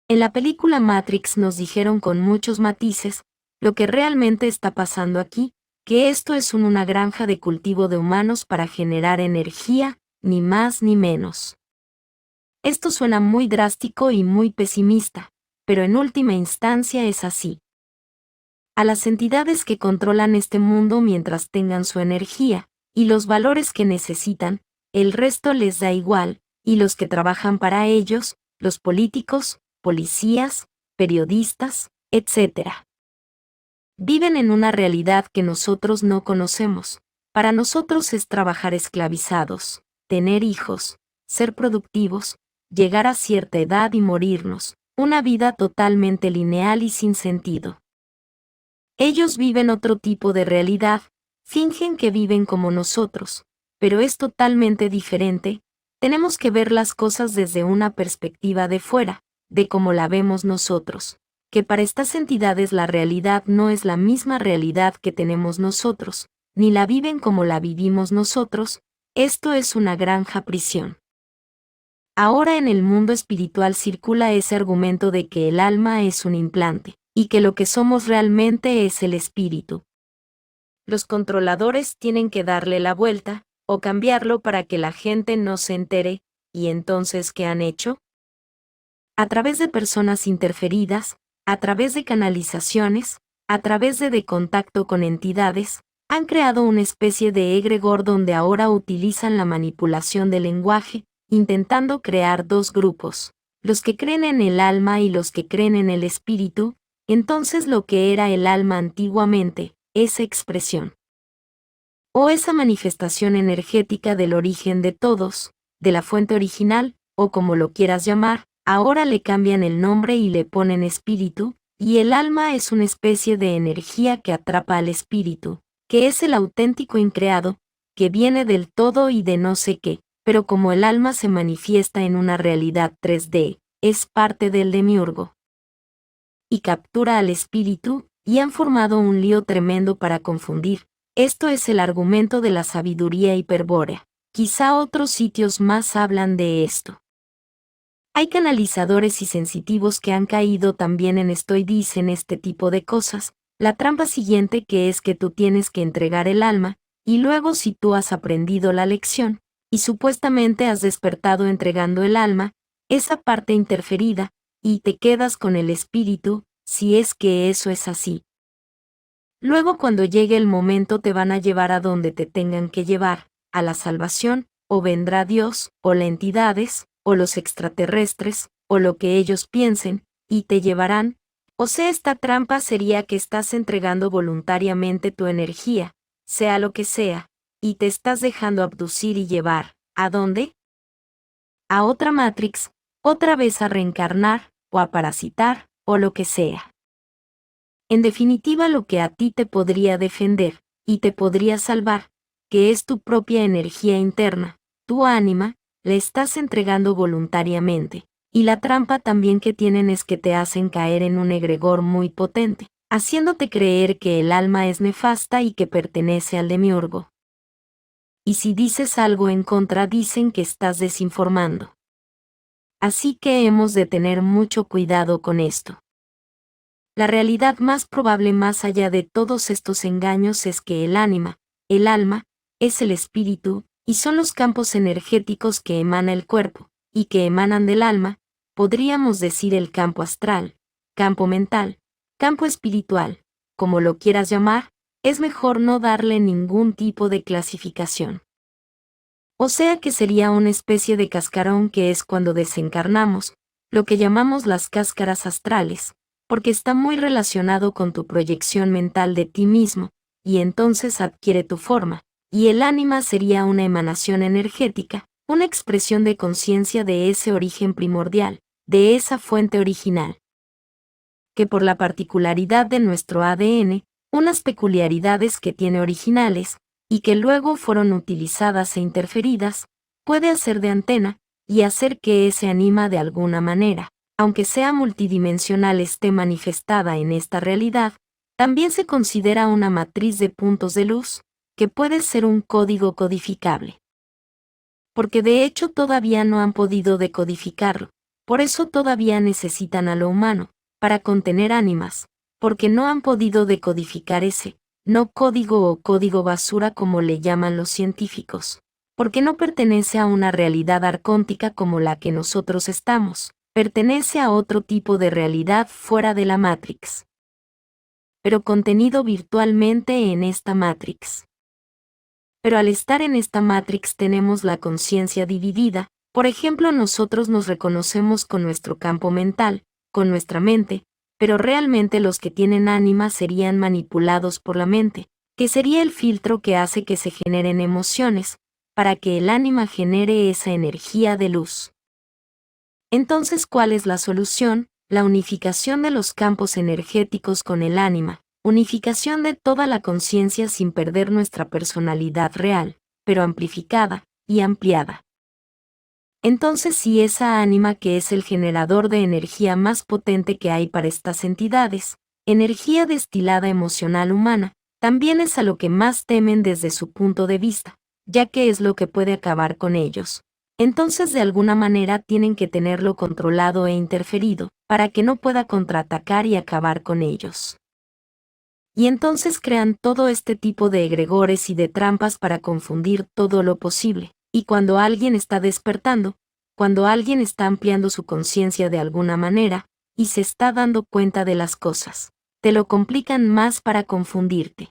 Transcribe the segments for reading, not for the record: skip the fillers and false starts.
En la película Matrix nos dijeron con muchos matices lo que realmente está pasando aquí, que esto es una granja de cultivo de humanos para generar energía, ni más ni menos. Esto suena muy drástico y muy pesimista, pero en última instancia es así. A las entidades que controlan este mundo mientras tengan su energía y los valores que necesitan, el resto les da igual, y los que trabajan para ellos, los políticos, policías, periodistas, etc. Viven en una realidad que nosotros no conocemos. Para nosotros es trabajar esclavizados, tener hijos, ser productivos, llegar a cierta edad y morirnos, una vida totalmente lineal y sin sentido. Ellos viven otro tipo de realidad, fingen que viven como nosotros, pero es totalmente diferente. Tenemos que ver las cosas desde una perspectiva de fuera, de cómo la vemos nosotros, que para estas entidades la realidad no es la misma realidad que tenemos nosotros, ni la viven como la vivimos nosotros. Esto es una granja prisión. Ahora en el mundo espiritual circula ese argumento de que el alma es un implante, y que lo que somos realmente es el espíritu. Los controladores tienen que darle la vuelta, o cambiarlo para que la gente no se entere, y entonces, ¿qué han hecho? A través de personas interferidas, a través de canalizaciones, a través de contacto con entidades, han creado una especie de egregor donde ahora utilizan la manipulación del lenguaje, intentando crear dos grupos, los que creen en el alma y los que creen en el espíritu. Entonces lo que era el alma antiguamente, esa expresión, o esa manifestación energética del origen de todos, de la fuente original, o como lo quieras llamar, ahora le cambian el nombre y le ponen espíritu, y el alma es una especie de energía que atrapa al espíritu, que es el auténtico increado, que viene del todo y de no sé qué, pero como el alma se manifiesta en una realidad 3D, es parte del demiurgo y captura al espíritu, y han formado un lío tremendo para confundir. Esto es el argumento de la sabiduría hiperbórea. Quizá otros sitios más hablan de esto. Hay canalizadores y sensitivos que han caído también en esto y dicen este tipo de cosas. La trampa siguiente que es que tú tienes que entregar el alma, y luego si tú has aprendido la lección, y supuestamente has despertado entregando el alma, esa parte interferida, y te quedas con el espíritu, si es que eso es así. Luego cuando llegue el momento te van a llevar a donde te tengan que llevar, a la salvación, o vendrá Dios, o las entidades, o los extraterrestres, o lo que ellos piensen, y te llevarán. O sea, esta trampa sería que estás entregando voluntariamente tu energía, sea lo que sea, y te estás dejando abducir y llevar. ¿A dónde? A otra Matrix, otra vez a reencarnar, o a parasitar, o lo que sea. En definitiva, lo que a ti te podría defender, y te podría salvar, que es tu propia energía interna, tu ánima, le estás entregando voluntariamente, y la trampa también que tienen es que te hacen caer en un egregor muy potente, haciéndote creer que el alma es nefasta y que pertenece al demiurgo. Y si dices algo en contra dicen que estás desinformando. Así que hemos de tener mucho cuidado con esto. La realidad más probable más allá de todos estos engaños es que el ánima, el alma, es el espíritu, y son los campos energéticos que emana el cuerpo, y que emanan del alma, podríamos decir el campo astral, campo mental, campo espiritual, como lo quieras llamar, es mejor no darle ningún tipo de clasificación. O sea que sería una especie de cascarón que es cuando desencarnamos, lo que llamamos las cáscaras astrales, porque está muy relacionado con tu proyección mental de ti mismo, y entonces adquiere tu forma, y el ánima sería una emanación energética, una expresión de conciencia de ese origen primordial, de esa fuente original. Que por la particularidad de nuestro ADN, unas peculiaridades que tiene originales, y que luego fueron utilizadas e interferidas, puede hacer de antena, y hacer que ese anima de alguna manera, aunque sea multidimensional esté manifestada en esta realidad, también se considera una matriz de puntos de luz, que puede ser un código codificable. Porque de hecho todavía no han podido decodificarlo, Por eso todavía necesitan a lo humano, para contener ánimas, porque no han podido decodificar ese, no código o código basura como le llaman los científicos, porque no pertenece a una realidad arcóntica como la que nosotros estamos, pertenece a otro tipo de realidad fuera de la Matrix, pero contenido virtualmente en esta Matrix. Pero al estar en esta Matrix tenemos la conciencia dividida. Por ejemplo, nosotros nos reconocemos con nuestro campo mental, con nuestra mente, pero realmente los que tienen ánima serían manipulados por la mente, que sería el filtro que hace que se generen emociones, para que el ánima genere esa energía de luz. Entonces, ¿cuál es la solución? La unificación de los campos energéticos con el ánima, unificación de toda la conciencia sin perder nuestra personalidad real, pero amplificada y ampliada. Entonces, si esa ánima que es el generador de energía más potente que hay para estas entidades, energía destilada emocional humana, también es a lo que más temen desde su punto de vista, ya que es lo que puede acabar con ellos. Entonces de alguna manera tienen que tenerlo controlado e interferido, para que no pueda contraatacar y acabar con ellos. Y entonces crean todo este tipo de egregores y de trampas para confundir todo lo posible. Y cuando alguien está despertando, cuando alguien está ampliando su conciencia de alguna manera, y se está dando cuenta de las cosas, te lo complican más para confundirte.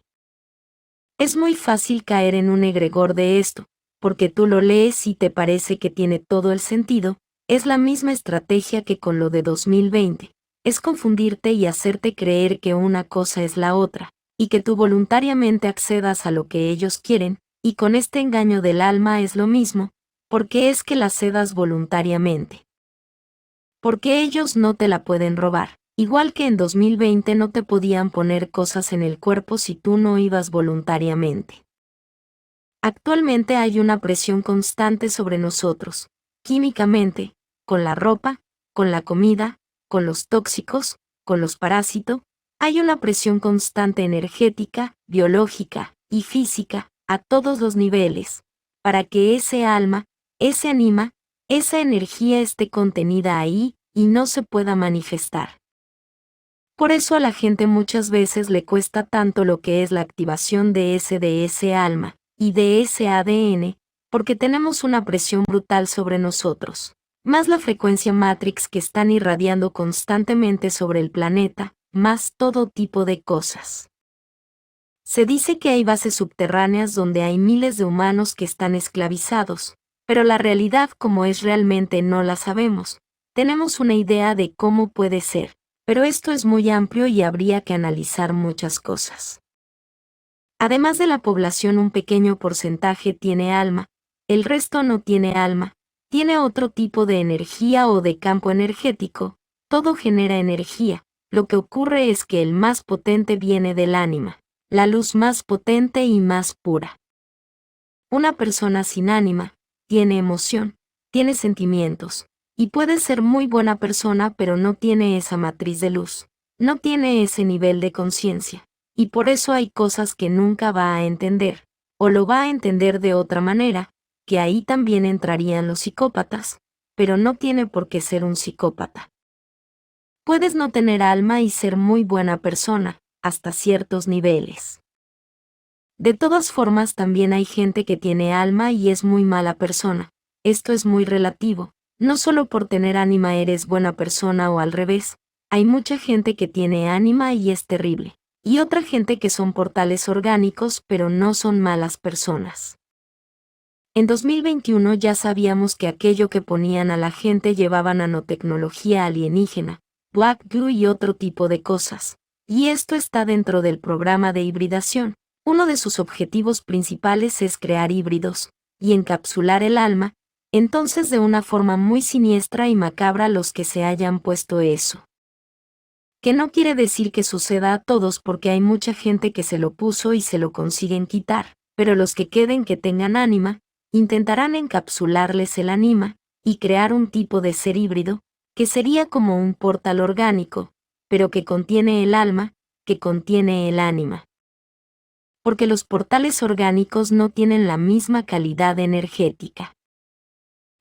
Es muy fácil caer en un egregor de esto, porque tú lo lees y te parece que tiene todo el sentido, es la misma estrategia que con lo de 2020, es confundirte y hacerte creer que una cosa es la otra, y que tú voluntariamente accedas a lo que ellos quieren, y con este engaño del alma es lo mismo, porque es que la cedas voluntariamente. Porque ellos no te la pueden robar. Igual que en 2020 no te podían poner cosas en el cuerpo si tú no ibas voluntariamente. Actualmente hay una presión constante sobre nosotros, químicamente, con la ropa, con la comida, con los tóxicos, con los parásitos, hay una presión constante energética, biológica y física, a todos los niveles, para que ese alma, ese anima, esa energía esté contenida ahí y no se pueda manifestar. Por eso a la gente muchas veces le cuesta tanto lo que es la activación de ese alma y de ese ADN, porque tenemos una presión brutal sobre nosotros, más la frecuencia Matrix que están irradiando constantemente sobre el planeta, más todo tipo de cosas. Se dice que hay bases subterráneas donde hay miles de humanos que están esclavizados, pero la realidad como es realmente no la sabemos. Tenemos una idea de cómo puede ser, pero esto es muy amplio y habría que analizar muchas cosas. Además de la población, un pequeño porcentaje tiene alma, el resto no tiene alma, tiene otro tipo de energía o de campo energético, todo genera energía, lo que ocurre es que el más potente viene del ánima, la luz más potente y más pura. Una persona sin ánima, tiene emoción, tiene sentimientos, y puede ser muy buena persona pero no tiene esa matriz de luz, no tiene ese nivel de conciencia. Y por eso hay cosas que nunca va a entender, o lo va a entender de otra manera, que ahí también entrarían los psicópatas, pero no tiene por qué ser un psicópata. Puedes no tener alma y ser muy buena persona, hasta ciertos niveles. De todas formas también hay gente que tiene alma y es muy mala persona, esto es muy relativo, no solo por tener ánima eres buena persona o al revés, hay mucha gente que tiene ánima y es terrible. Y otra gente que son portales orgánicos pero no son malas personas. En 2021 ya sabíamos que aquello que ponían a la gente llevaba nanotecnología alienígena, black goo y otro tipo de cosas. Y esto está dentro del programa de hibridación. Uno de sus objetivos principales es crear híbridos, y encapsular el alma, entonces de una forma muy siniestra y macabra los que se hayan puesto eso. Que no quiere decir que suceda a todos porque hay mucha gente que se lo puso y se lo consiguen quitar, pero los que queden que tengan ánima, intentarán encapsularles el ánima, y crear un tipo de ser híbrido, que sería como un portal orgánico, pero que contiene el alma, que contiene el ánima. Porque los portales orgánicos no tienen la misma calidad energética.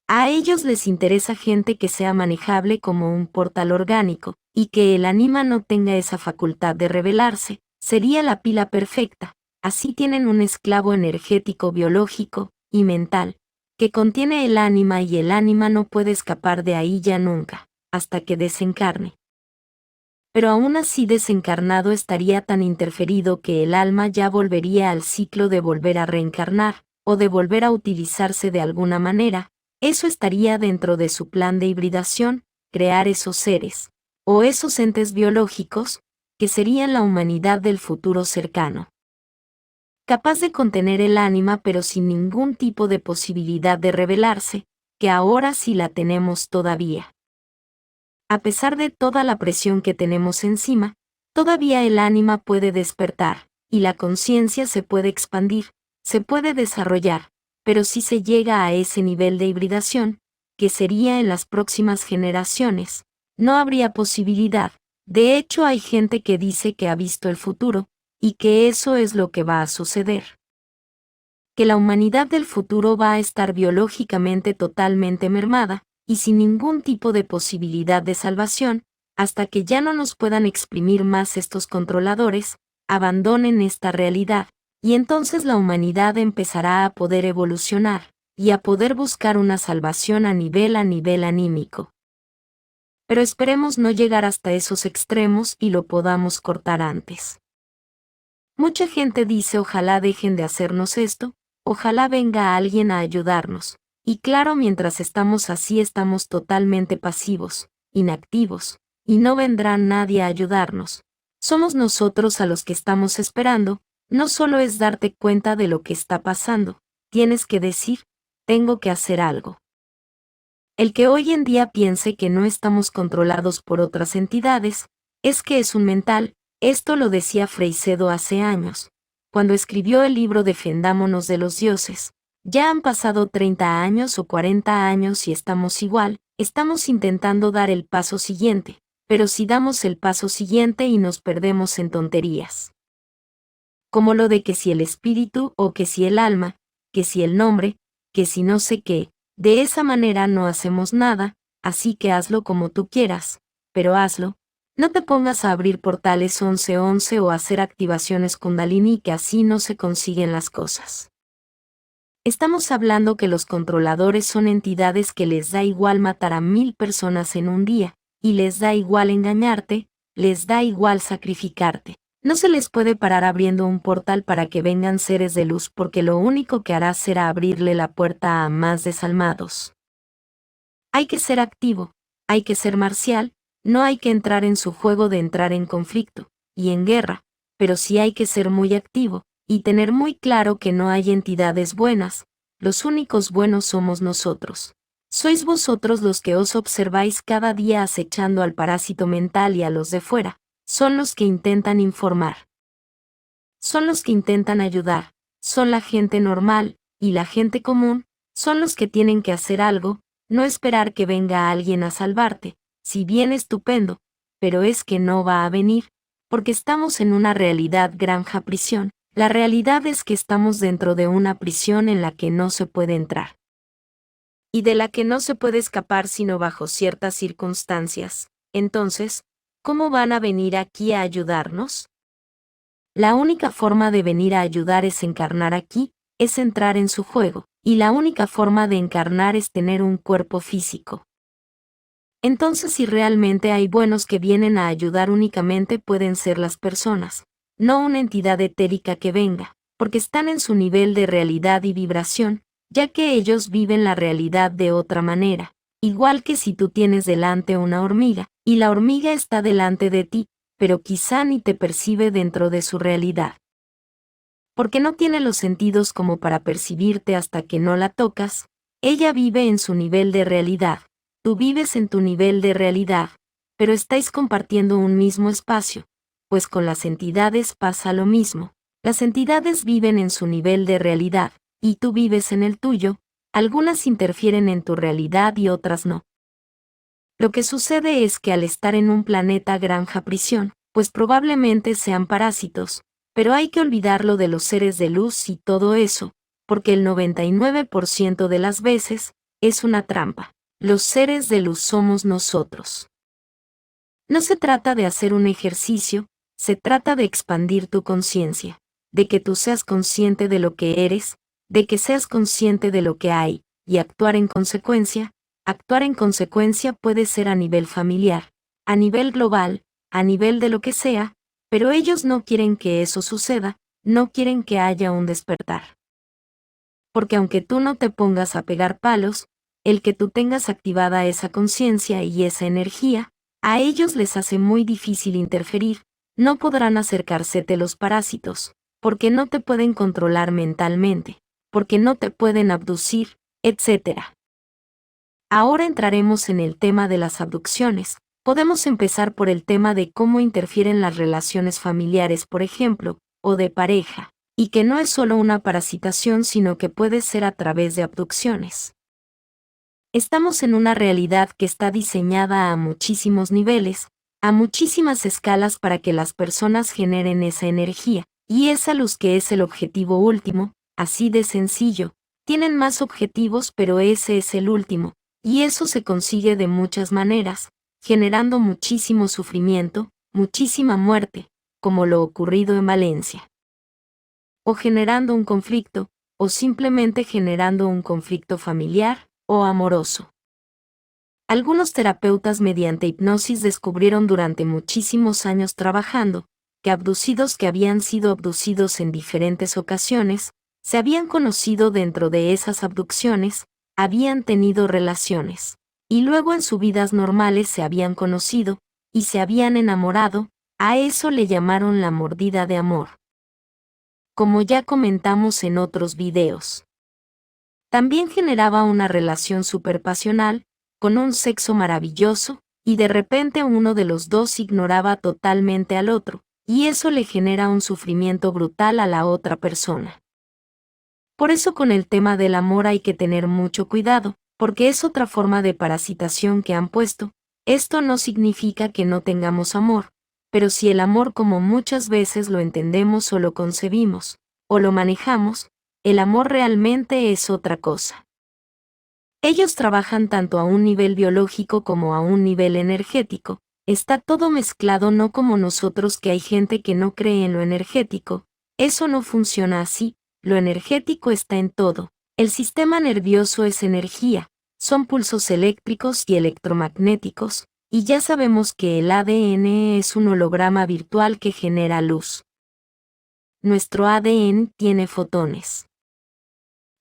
A ellos les interesa gente que sea manejable como un portal orgánico, y que el ánima no tenga esa facultad de revelarse, sería la pila perfecta. Así tienen un esclavo energético, biológico y mental, que contiene el ánima y el ánima no puede escapar de ahí ya nunca, hasta que desencarne. Pero aún así desencarnado estaría tan interferido que el alma ya volvería al ciclo de volver a reencarnar, o de volver a utilizarse de alguna manera. Eso estaría dentro de su plan de hibridación, crear esos seres, o esos entes biológicos, que serían la humanidad del futuro cercano. Capaz de contener el ánima pero sin ningún tipo de posibilidad de revelarse, que ahora sí la tenemos todavía. A pesar de toda la presión que tenemos encima, todavía el ánima puede despertar, y la conciencia se puede expandir, se puede desarrollar, pero si se llega a ese nivel de hibridación, que sería en las próximas generaciones, no habría posibilidad. De hecho, hay gente que dice que ha visto el futuro, y que eso es lo que va a suceder. Que la humanidad del futuro va a estar biológicamente totalmente mermada, y sin ningún tipo de posibilidad de salvación, hasta que ya no nos puedan exprimir más estos controladores, abandonen esta realidad, y entonces la humanidad empezará a poder evolucionar, y a poder buscar una salvación a nivel anímico. Pero esperemos no llegar hasta esos extremos y lo podamos cortar antes. Mucha gente dice ojalá dejen de hacernos esto, ojalá venga alguien a ayudarnos. Y claro, mientras estamos así estamos totalmente pasivos, inactivos, y no vendrá nadie a ayudarnos. Somos nosotros a los que estamos esperando. No solo es darte cuenta de lo que está pasando, tienes que decir, tengo que hacer algo. El que hoy en día piense que no estamos controlados por otras entidades, es que es un mental. Esto lo decía Freixedo hace años, cuando escribió el libro Defendámonos de los dioses. Ya han pasado 30 años o 40 años y estamos igual, estamos intentando dar el paso siguiente, pero si damos el paso siguiente y nos perdemos en tonterías. Como lo de que si el espíritu o que si el alma, que si el nombre, que si no sé qué, de esa manera no hacemos nada, así que hazlo como tú quieras, pero hazlo. No te pongas a abrir portales 1111 o a hacer activaciones Kundalini, que así no se consiguen las cosas. Estamos hablando que los controladores son entidades que les da igual matar a 1000 personas en un día, y les da igual engañarte, les da igual sacrificarte. No se les puede parar abriendo un portal para que vengan seres de luz, porque lo único que hará será abrirle la puerta a más desalmados. Hay que ser activo, hay que ser marcial, no hay que entrar en su juego de entrar en conflicto y en guerra, pero sí hay que ser muy activo, y tener muy claro que no hay entidades buenas, los únicos buenos somos nosotros. Sois vosotros los que os observáis cada día acechando al parásito mental y a los de fuera, son los que intentan informar. Son los que intentan ayudar, son la gente normal, y la gente común, son los que tienen que hacer algo, no esperar que venga alguien a salvarte, si bien estupendo, pero es que no va a venir, porque estamos en una realidad granja prisión. La realidad es que estamos dentro de una prisión en la que no se puede entrar. Y de la que no se puede escapar sino bajo ciertas circunstancias. Entonces, ¿cómo van a venir aquí a ayudarnos? La única forma de venir a ayudar es encarnar aquí, es entrar en su juego, y la única forma de encarnar es tener un cuerpo físico. Entonces, si realmente hay buenos que vienen a ayudar, únicamente pueden ser las personas, no una entidad etérica que venga, porque están en su nivel de realidad y vibración, ya que ellos viven la realidad de otra manera, igual que si tú tienes delante una hormiga, y la hormiga está delante de ti, pero quizá ni te percibe dentro de su realidad. Porque no tiene los sentidos como para percibirte hasta que no la tocas, ella vive en su nivel de realidad, tú vives en tu nivel de realidad, pero estáis compartiendo un mismo espacio, pues con las entidades pasa lo mismo, las entidades viven en su nivel de realidad, y tú vives en el tuyo, algunas interfieren en tu realidad y otras no. Lo que sucede es que al estar en un planeta granja prisión, pues probablemente sean parásitos, pero hay que olvidarlo de los seres de luz y todo eso, porque el 99% de las veces, es una trampa. Los seres de luz somos nosotros. No se trata de hacer un ejercicio, se trata de expandir tu conciencia, de que tú seas consciente de lo que eres, de que seas consciente de lo que hay, y actuar en consecuencia. Actuar en consecuencia puede ser a nivel familiar, a nivel global, a nivel de lo que sea, pero ellos no quieren que eso suceda, no quieren que haya un despertar. Porque aunque tú no te pongas a pegar palos, el que tú tengas activada esa conciencia y esa energía, a ellos les hace muy difícil interferir, no podrán acercársete los parásitos, porque no te pueden controlar mentalmente, porque no te pueden abducir, etc. Ahora entraremos en el tema de las abducciones. Podemos empezar por el tema de cómo interfieren las relaciones familiares, por ejemplo, o de pareja, y que no es solo una parasitación, sino que puede ser a través de abducciones. Estamos en una realidad que está diseñada a muchísimos niveles, a muchísimas escalas para que las personas generen esa energía, y esa luz que es el objetivo último, así de sencillo. Tienen más objetivos, pero ese es el último, y eso se consigue de muchas maneras, generando muchísimo sufrimiento, muchísima muerte, como lo ocurrido en Valencia. O generando un conflicto, o simplemente generando un conflicto familiar o amoroso. Algunos terapeutas mediante hipnosis descubrieron durante muchísimos años trabajando, que abducidos que habían sido abducidos en diferentes ocasiones, se habían conocido dentro de esas abducciones, habían tenido relaciones, y luego en sus vidas normales se habían conocido, y se habían enamorado, a eso le llamaron la mordida de amor. Como ya comentamos en otros videos. También generaba una relación superpasional, con un sexo maravilloso, y de repente uno de los dos ignoraba totalmente al otro, y eso le genera un sufrimiento brutal a la otra persona. Por eso con el tema del amor hay que tener mucho cuidado, porque es otra forma de parasitación que han puesto. Esto no significa que no tengamos amor, pero si el amor como muchas veces lo entendemos o lo concebimos, o lo manejamos, el amor realmente es otra cosa. Ellos trabajan tanto a un nivel biológico como a un nivel energético, está todo mezclado, no como nosotros que hay gente que no cree en lo energético, eso no funciona así, lo energético está en todo, el sistema nervioso es energía, son pulsos eléctricos y electromagnéticos, y ya sabemos que el ADN es un holograma virtual que genera luz. Nuestro ADN tiene fotones.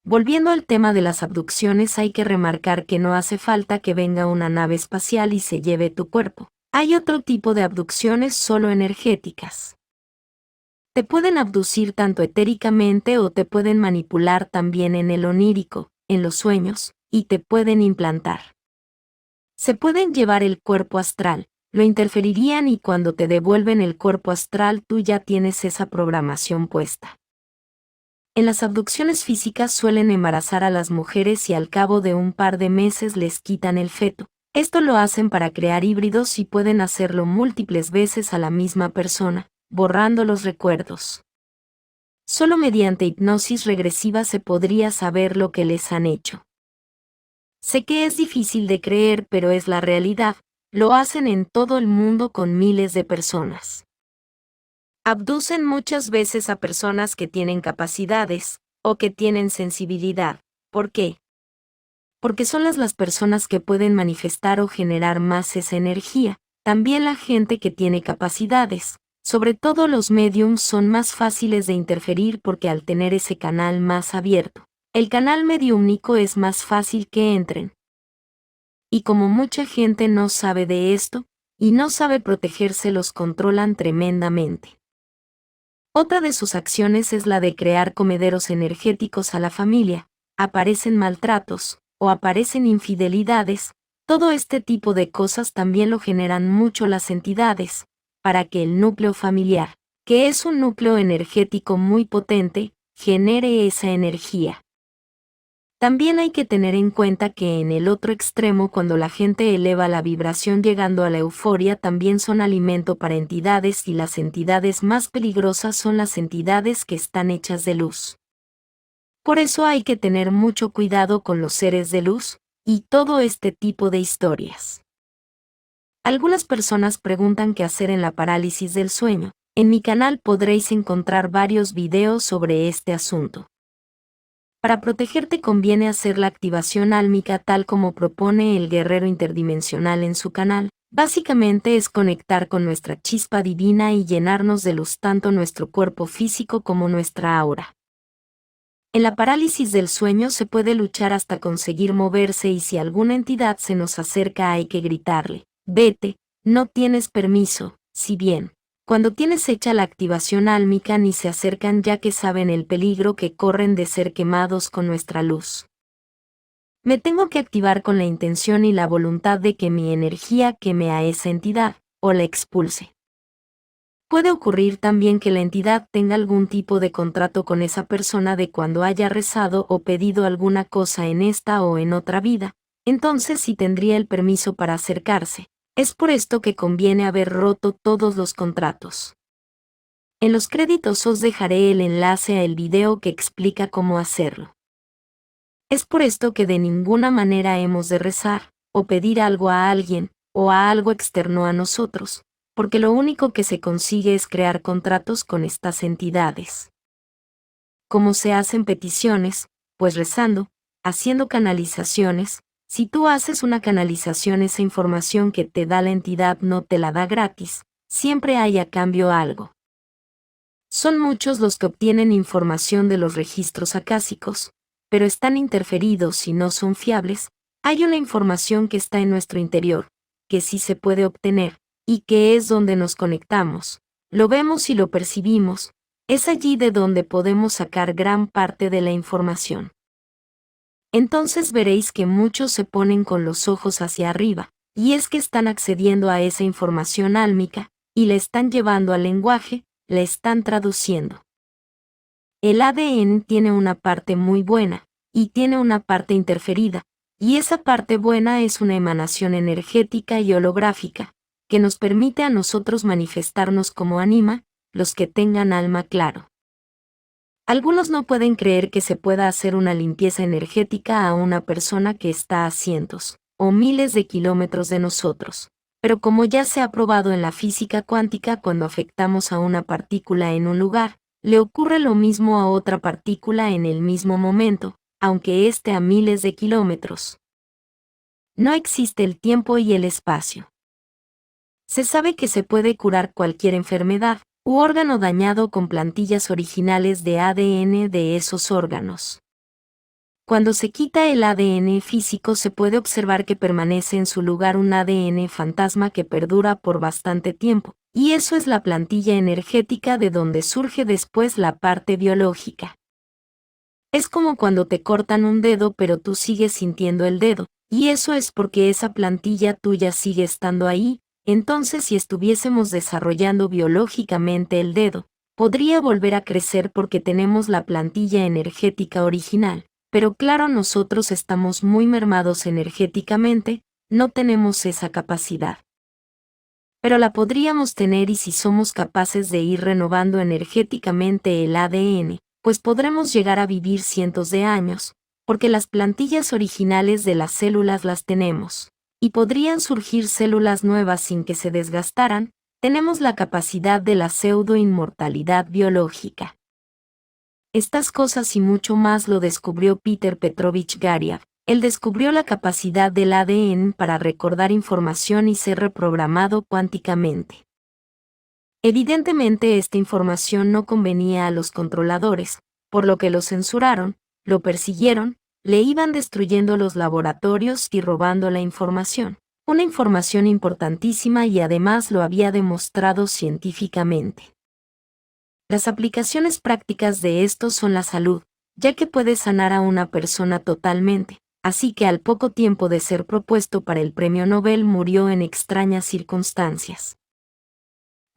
Volviendo al tema de las abducciones, hay que remarcar que no hace falta que venga una nave espacial y se lleve tu cuerpo. Hay otro tipo de abducciones solo energéticas. Te pueden abducir tanto etéricamente o te pueden manipular también en el onírico, en los sueños, y te pueden implantar. Se pueden llevar el cuerpo astral, lo interferirían y cuando te devuelven el cuerpo astral tú ya tienes esa programación puesta. En las abducciones físicas suelen embarazar a las mujeres y al cabo de un par de meses les quitan el feto. Esto lo hacen para crear híbridos y pueden hacerlo múltiples veces a la misma persona, borrando los recuerdos. Solo mediante hipnosis regresiva se podría saber lo que les han hecho. Sé que es difícil de creer, pero es la realidad, lo hacen en todo el mundo con miles de personas. Abducen muchas veces a personas que tienen capacidades, o que tienen sensibilidad. ¿Por qué? Porque son las personas que pueden manifestar o generar más esa energía. También la gente que tiene capacidades, sobre todo los médiums, son más fáciles de interferir porque al tener ese canal más abierto, el canal mediúmnico es más fácil que entren. Y como mucha gente no sabe de esto, y no sabe protegerse, los controlan tremendamente. Otra de sus acciones es la de crear comederos energéticos a la familia, aparecen maltratos, o aparecen infidelidades, todo este tipo de cosas también lo generan mucho las entidades, para que el núcleo familiar, que es un núcleo energético muy potente, genere esa energía. También hay que tener en cuenta que en el otro extremo, cuando la gente eleva la vibración llegando a la euforia, también son alimento para entidades, y las entidades más peligrosas son las entidades que están hechas de luz. Por eso hay que tener mucho cuidado con los seres de luz, y todo este tipo de historias. Algunas personas preguntan qué hacer en la parálisis del sueño. En mi canal podréis encontrar varios videos sobre este asunto. Para protegerte conviene hacer la activación álmica tal como propone el guerrero interdimensional en su canal. Básicamente es conectar con nuestra chispa divina y llenarnos de luz tanto nuestro cuerpo físico como nuestra aura. En la parálisis del sueño se puede luchar hasta conseguir moverse y si alguna entidad se nos acerca hay que gritarle, vete, no tienes permiso, si bien, cuando tienes hecha la activación álmica ni se acercan ya que saben el peligro que corren de ser quemados con nuestra luz. Me tengo que activar con la intención y la voluntad de que mi energía queme a esa entidad, o la expulse. Puede ocurrir también que la entidad tenga algún tipo de contrato con esa persona de cuando haya rezado o pedido alguna cosa en esta o en otra vida, entonces sí tendría el permiso para acercarse. Es por esto que conviene haber roto todos los contratos. En los créditos os dejaré el enlace a el video que explica cómo hacerlo. Es por esto que de ninguna manera hemos de rezar, o pedir algo a alguien, o a algo externo a nosotros, porque lo único que se consigue es crear contratos con estas entidades. Como se hacen peticiones, pues rezando, haciendo canalizaciones, si tú haces una canalización esa información que te da la entidad no te la da gratis, siempre hay a cambio algo. Son muchos los que obtienen información de los registros acásicos, pero están interferidos y no son fiables. Hay una información que está en nuestro interior, que sí se puede obtener, y que es donde nos conectamos, lo vemos y lo percibimos, es allí de donde podemos sacar gran parte de la información. Entonces veréis que muchos se ponen con los ojos hacia arriba, y es que están accediendo a esa información álmica, y la están llevando al lenguaje, la están traduciendo. El ADN tiene una parte muy buena, y tiene una parte interferida, y esa parte buena es una emanación energética y holográfica, que nos permite a nosotros manifestarnos como anima, los que tengan alma claro. Algunos no pueden creer que se pueda hacer una limpieza energética a una persona que está a cientos o miles de kilómetros de nosotros, pero como ya se ha probado en la física cuántica cuando afectamos a una partícula en un lugar, le ocurre lo mismo a otra partícula en el mismo momento, aunque esté a miles de kilómetros. No existe el tiempo y el espacio. Se sabe que se puede curar cualquier enfermedad u órgano dañado con plantillas originales de ADN de esos órganos. Cuando se quita el ADN físico se puede observar que permanece en su lugar un ADN fantasma que perdura por bastante tiempo, y eso es la plantilla energética de donde surge después la parte biológica. Es como cuando te cortan un dedo pero tú sigues sintiendo el dedo, y eso es porque esa plantilla tuya sigue estando ahí. Entonces si estuviésemos desarrollando biológicamente el dedo, podría volver a crecer porque tenemos la plantilla energética original, pero claro nosotros estamos muy mermados energéticamente, no tenemos esa capacidad. Pero la podríamos tener y si somos capaces de ir renovando energéticamente el ADN, pues podremos llegar a vivir cientos de años, porque las plantillas originales de las células las tenemos. Y podrían surgir células nuevas sin que se desgastaran, tenemos la capacidad de la pseudo-inmortalidad biológica. Estas cosas y mucho más lo descubrió Peter Petrovich Gariev. Él descubrió la capacidad del ADN para recordar información y ser reprogramado cuánticamente. Evidentemente esta información no convenía a los controladores, por lo que lo censuraron, lo persiguieron, le iban destruyendo los laboratorios y robando la información. Una información importantísima y además lo había demostrado científicamente. Las aplicaciones prácticas de esto son la salud, ya que puede sanar a una persona totalmente, así que al poco tiempo de ser propuesto para el premio Nobel murió en extrañas circunstancias.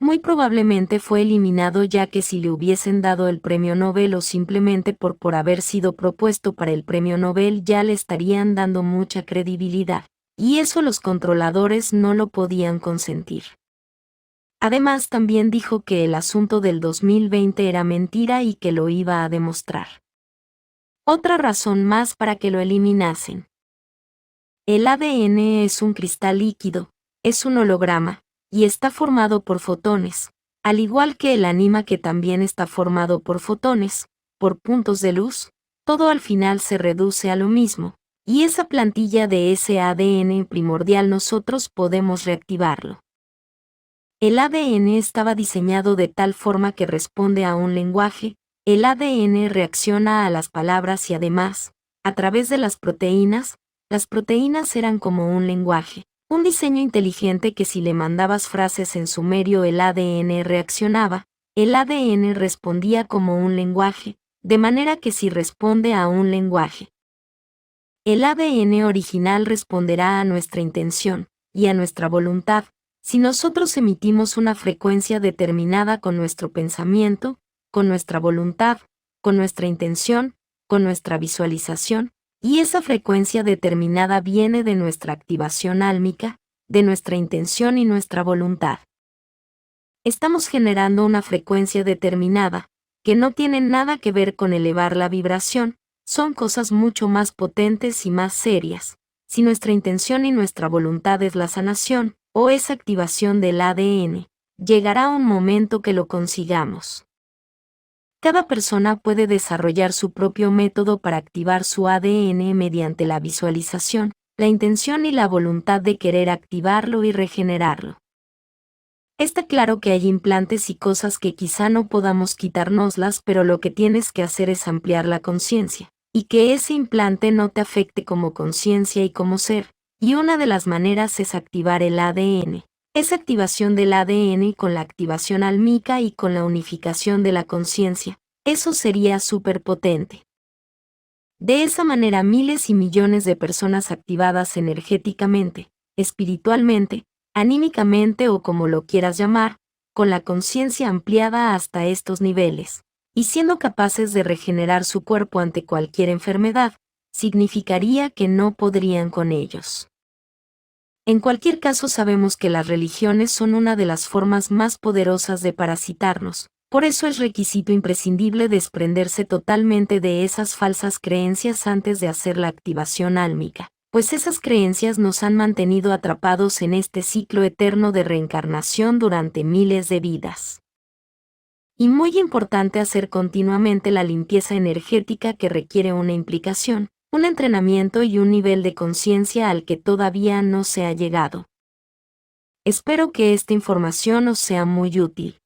Muy probablemente fue eliminado ya que si le hubiesen dado el premio Nobel o simplemente por haber sido propuesto para el premio Nobel ya le estarían dando mucha credibilidad, y eso los controladores no lo podían consentir. Además también dijo que el asunto del 2020 era mentira y que lo iba a demostrar. Otra razón más para que lo eliminasen. El ADN es un cristal líquido, es un holograma, y está formado por fotones, al igual que el anima que también está formado por fotones, por puntos de luz, todo al final se reduce a lo mismo, y esa plantilla de ese ADN primordial nosotros podemos reactivarlo. El ADN estaba diseñado de tal forma que responde a un lenguaje, el ADN reacciona a las palabras y además, a través de las proteínas eran como un lenguaje, un diseño inteligente que si le mandabas frases en sumerio el ADN reaccionaba, el ADN respondía como un lenguaje, de manera que si responde a un lenguaje, el ADN original responderá a nuestra intención y a nuestra voluntad. Si nosotros emitimos una frecuencia determinada con nuestro pensamiento, con nuestra voluntad, con nuestra intención, con nuestra visualización, y esa frecuencia determinada viene de nuestra activación álmica, de nuestra intención y nuestra voluntad. Estamos generando una frecuencia determinada, que no tiene nada que ver con elevar la vibración, son cosas mucho más potentes y más serias. Si nuestra intención y nuestra voluntad es la sanación, o esa activación del ADN, llegará un momento que lo consigamos. Cada persona puede desarrollar su propio método para activar su ADN mediante la visualización, la intención y la voluntad de querer activarlo y regenerarlo. Está claro que hay implantes y cosas que quizá no podamos quitárnoslas, pero lo que tienes que hacer es ampliar la conciencia, y que ese implante no te afecte como conciencia y como ser, y una de las maneras es activar el ADN. Esa activación del ADN con la activación álmica y con la unificación de la conciencia, eso sería súper potente. De esa manera miles y millones de personas activadas energéticamente, espiritualmente, anímicamente o como lo quieras llamar, con la conciencia ampliada hasta estos niveles, y siendo capaces de regenerar su cuerpo ante cualquier enfermedad, significaría que no podrían con ellos. En cualquier caso sabemos que las religiones son una de las formas más poderosas de parasitarnos, por eso es requisito imprescindible desprenderse totalmente de esas falsas creencias antes de hacer la activación álmica, pues esas creencias nos han mantenido atrapados en este ciclo eterno de reencarnación durante miles de vidas. Y muy importante hacer continuamente la limpieza energética que requiere una implicación, un entrenamiento y un nivel de conciencia al que todavía no se ha llegado. Espero que esta información os sea muy útil.